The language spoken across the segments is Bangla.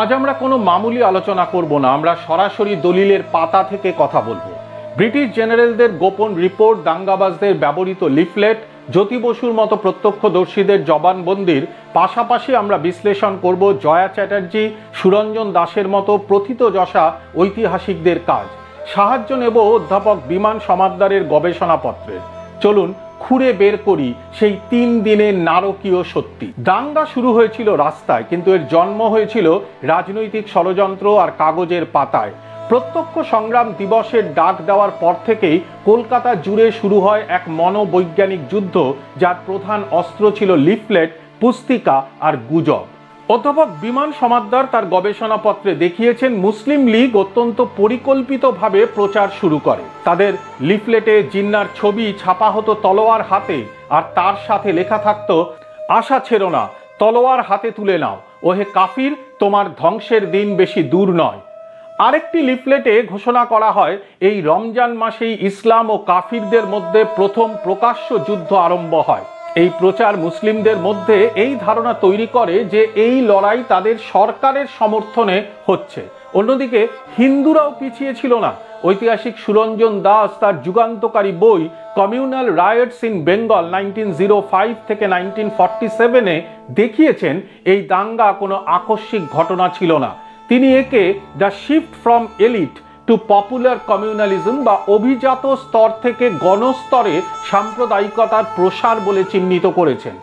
আজ আমরা কোনো মামুলি আলোচনা করব না, আমরা সরাসরি দলিলের পাতা থেকে কথা বলবো। ব্রিটিশ জেনারেলদের গোপন রিপোর্ট, দাঙ্গাবাজদের ব্যবহৃত লিফলেট, জ্যোতি বসুর মতো প্রত্যক্ষদর্শীদের জবানবন্দির পাশাপাশি আমরা বিশ্লেষণ করব জয়া চ্যাটার্জি, সুরঞ্জন দাসের মতো প্রথিতযশা ঐতিহাসিকদের কাজ। সাহায্য নেব অধ্যাপক বিমান সমাদ্দারের গবেষণাপত্রের। চলুন খুঁড়ে বের করি সেই 3 দিনের নারকীয় সত্যি। দাঙ্গা শুরু হয়েছিল রাস্তায়, কিন্তু এর জন্ম হয়েছিল রাজনৈতিক ষড়যন্ত্র আর কাগজের পাতায়। প্রত্যক্ষ সংগ্রাম দিবসের ডাক দেওয়ার পর থেকেই কলকাতা জুড়ে শুরু হয় এক মনোবৈজ্ঞানিক যুদ্ধ, যার প্রধান অস্ত্র ছিল লিফলেট, পুস্তিকা আর গুজব। অধ্যাপক বিমান সমাদ্দার তার গবেষণাপত্রে দেখিয়েছেন মুসলিম লীগ অত্যন্ত পরিকল্পিতভাবে প্রচার শুরু করে। তাদের লিফলেটে জিন্নার ছবি ছাপা হতো তলোয়ার হাতে, আর তার সাথে লেখা থাকতো, আশা ছেড়ো না, তলোয়ার হাতে তুলে নাও, ওহে কাফির, তোমার ধ্বংসের দিন বেশি দূর নয়। আরেকটি লিফলেটে ঘোষণা করা হয়, এই রমজান মাসেই ইসলাম ও কাফিরদের মধ্যে প্রথম প্রকাশ্য যুদ্ধ আরম্ভ হয়। এই প্রচার মুসলিমদের মধ্যে এই ধারণা তৈরি করে যে এই লড়াই তাদের সরকারের সমর্থনে হচ্ছে। অন্যদিকে হিন্দুরাও পিছিয়ে ছিল না। ঐতিহাসিক সুরঞ্জন দাস তার যুগান্তকারী বই কমিউনাল রায়টস ইন বেঙ্গল 1905 থেকে 1947-এ দেখিয়েছেন এই দাঙ্গা কোনো আকস্মিক ঘটনা ছিল না। তিনি একে the shift from elite to popular communalism বা অভিজাত স্তর থেকে গণস্তরে সাম্প্রদায়িকতার প্রসার বলে চিহ্নিত করেছেন।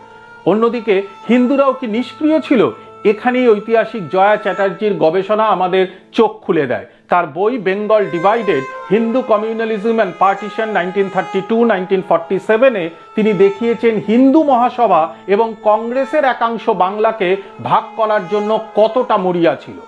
অন্যদিকে হিন্দুরাও কি নিষ্ক্রিয় ছিল? এখানেই ঐতিহাসিক জয়া চ্যাটার্জির গবেষণা আমাদের চোখ খুলে দেয়। তার বই Bengal divided, Hindu communalism and partition 1932-1947-এ তিনি দেখিয়েছেন হিন্দু মহাসভা এবং কংগ্রেসের একাংশ বাংলাকে ভাগ করার জন্য কতটা মরিয়া ছিল।